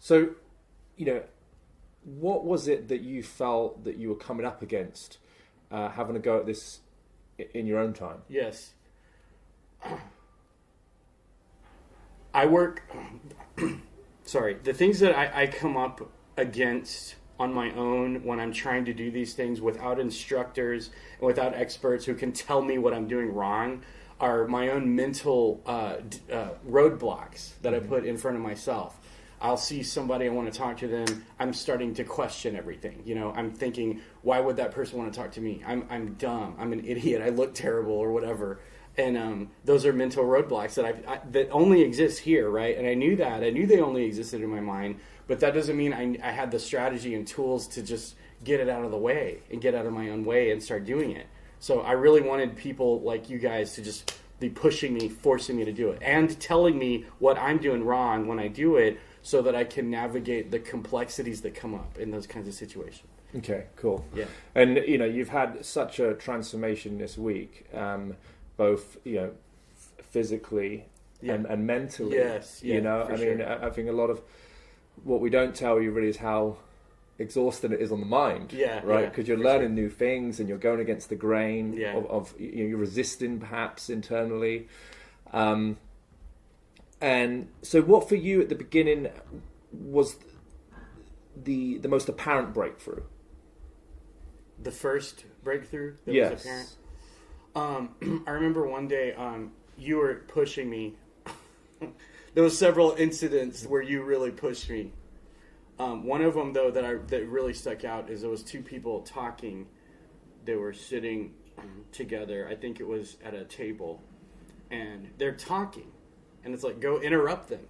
So, you know, what was it that you felt that you were coming up against, having a go at this in your own time? Yes. I work... Sorry. The things that I come up against on my own when I'm trying to do these things without instructors and without experts who can tell me what I'm doing wrong are my own mental roadblocks that I put in front of myself. I'll see somebody, I want to talk to them, I'm starting to question everything. You know, I'm thinking, why would that person want to talk to me? I'm dumb, I'm an idiot, I look terrible or whatever. And those are mental roadblocks that only exist here, right? And I knew they only existed in my mind, but that doesn't mean I had the strategy and tools to just get it out of the way and get out of my own way and start doing it. So I really wanted people like you guys to just be pushing me, forcing me to do it, and telling me what I'm doing wrong when I do it so that I can navigate the complexities that come up in those kinds of situations. Okay, cool. Yeah. And, you know, you've had such a transformation this week, both, you know, physically and mentally. Yes, yeah, you know, I mean, sure. I think a lot of what we don't tell you really is how exhausting it is on the mind, right? Because you're learning new things and you're going against the grain of you know, you're resisting perhaps internally. And so what for you at the beginning was the most apparent breakthrough? The first breakthrough that was apparent? I remember one day you were pushing me. There was several incidents where you really pushed me. One of them, though, that really stuck out is there was two people talking. They were sitting together. I think it was at a table. And they're talking. And it's like, go interrupt them.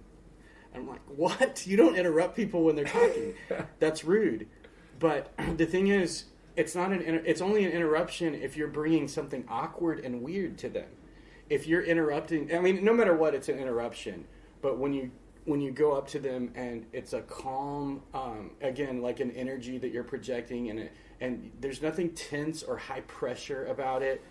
And I'm like, what? You don't interrupt people when they're talking. That's rude. But the thing is, it's only an interruption if you're bringing something awkward and weird to them. If you're interrupting, I mean, no matter what, it's an interruption. But when you go up to them and it's a calm, again, like an energy that you're projecting, and there's nothing tense or high pressure about it,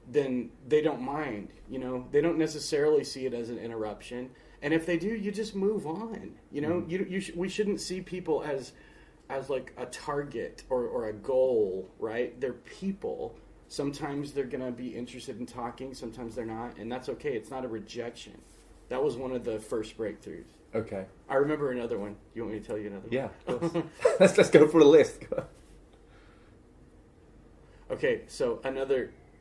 then they don't mind. You know, they don't necessarily see it as an interruption. And if they do, you just move on. You know, we shouldn't see people as like a target or a goal, right? They're people. Sometimes they're going to be interested in talking. Sometimes they're not. And that's okay. It's not a rejection. That was one of the first breakthroughs. Okay. I remember another one. You want me to tell you another one? Yeah, of course. let's go for the list. Okay, so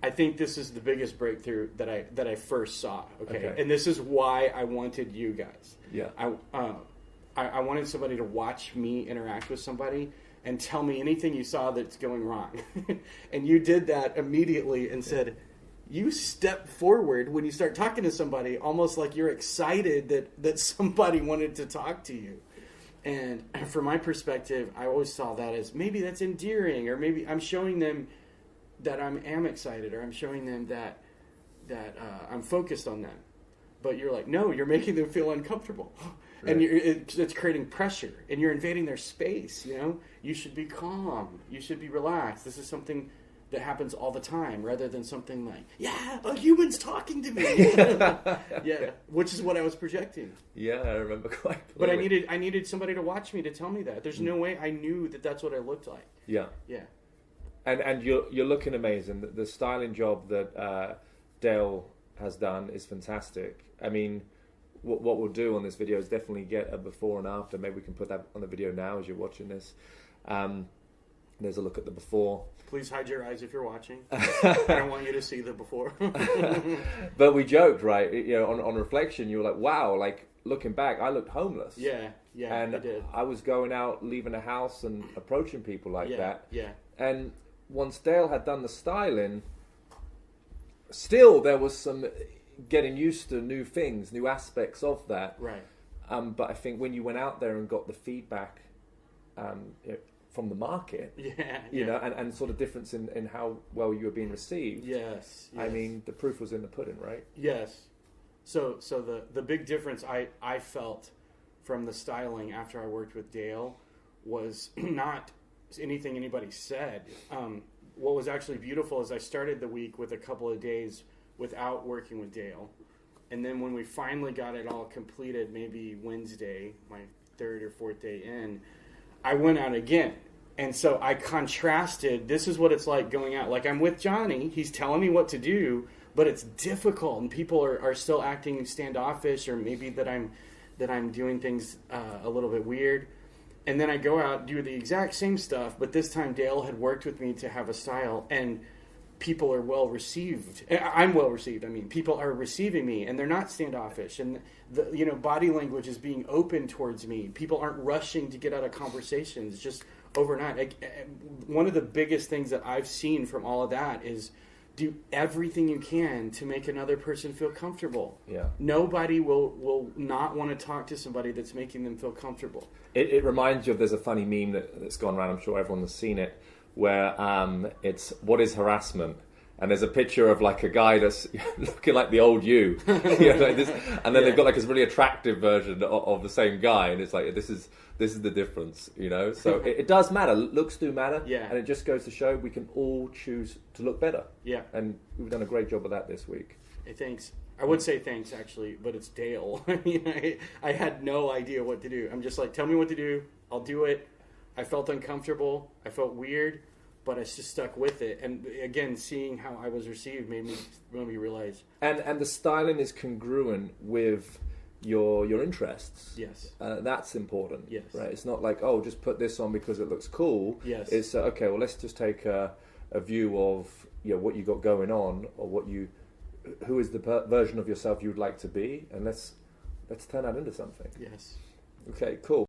I think this is the biggest breakthrough that I first saw. Okay. And this is why I wanted you guys. Yeah. I wanted somebody to watch me interact with somebody and tell me anything you saw that's going wrong. And you did that immediately and said, you step forward when you start talking to somebody, almost like you're excited that somebody wanted to talk to you. And from my perspective, I always saw that as maybe that's endearing, or maybe I'm showing them that I am excited, or I'm showing them that I'm focused on them. But you're like, no, you're making them feel uncomfortable. Right. And it's creating pressure, and you're invading their space, you know? You should be calm. You should be relaxed. This is something that happens all the time, rather than something like, yeah, a human's talking to me. Yeah, which is what I was projecting. Yeah, I remember quite clearly. But I needed somebody to watch me to tell me that. There's no way I knew that that's what I looked like. Yeah. Yeah. And you're looking amazing. The styling job that Dayle has done is fantastic. I mean, what we'll do on this video is definitely get a before and after. Maybe we can put that on the video now as you're watching this. There's a look at the before. Please hide your eyes if you're watching. I don't want you to see the before. But we joked, right? You know, on reflection, you were like, wow, like looking back, I looked homeless. Yeah, and I did. I was going out, leaving the house and approaching people like that. Yeah. And once Dayle had done the styling, still there was some getting used to new things, new aspects of that. Right. But I think when you went out there and got the feedback from the market, you know, and sort of difference in how well you were being received. Yes. I mean, the proof was in the pudding, right? Yes. So the big difference I felt from the styling after I worked with Dayle was not anything anybody said. What was actually beautiful is I started the week with a couple of days without working with Dayle. And then when we finally got it all completed, maybe Wednesday, my third or fourth day in, I went out again. And so I contrasted, this is what it's like going out. Like, I'm with Johnny, he's telling me what to do, but it's difficult, and people are still acting standoffish, or maybe that I'm doing things a little bit weird. And then I go out, do the exact same stuff, but this time Dayle had worked with me to have a style, and people are well received. I'm well received. I mean, people are receiving me, and they're not standoffish. And the body language is being open towards me. People aren't rushing to get out of conversations just overnight. One of the biggest things that I've seen from all of that is do everything you can to make another person feel comfortable. Yeah. Nobody will not want to talk to somebody that's making them feel comfortable. It reminds you of, there's a funny meme that's gone around, I'm sure everyone has seen it, where it's, what is harassment? And there's a picture of like a guy that's looking like the old you, like this, and then they've got like this really attractive version of the same guy, and it's like, this is the difference, So it does matter. Looks do matter, and it just goes to show we can all choose to look better. Yeah, and we've done a great job of that this week. Hey, thanks. I would say thanks actually, but it's Dayle. I mean, I had no idea what to do. I'm just like, tell me what to do, I'll do it. I felt uncomfortable. I felt weird. But I just stuck with it, and again, seeing how I was received made me realize. And the styling is congruent with your interests. Yes, that's important. Yes, right. It's not like, oh, just put this on because it looks cool. Yes, it's okay. Well, let's just take a view of what you got going on, or who is the version of yourself you'd like to be, and let's turn that into something. Yes. Okay. Cool.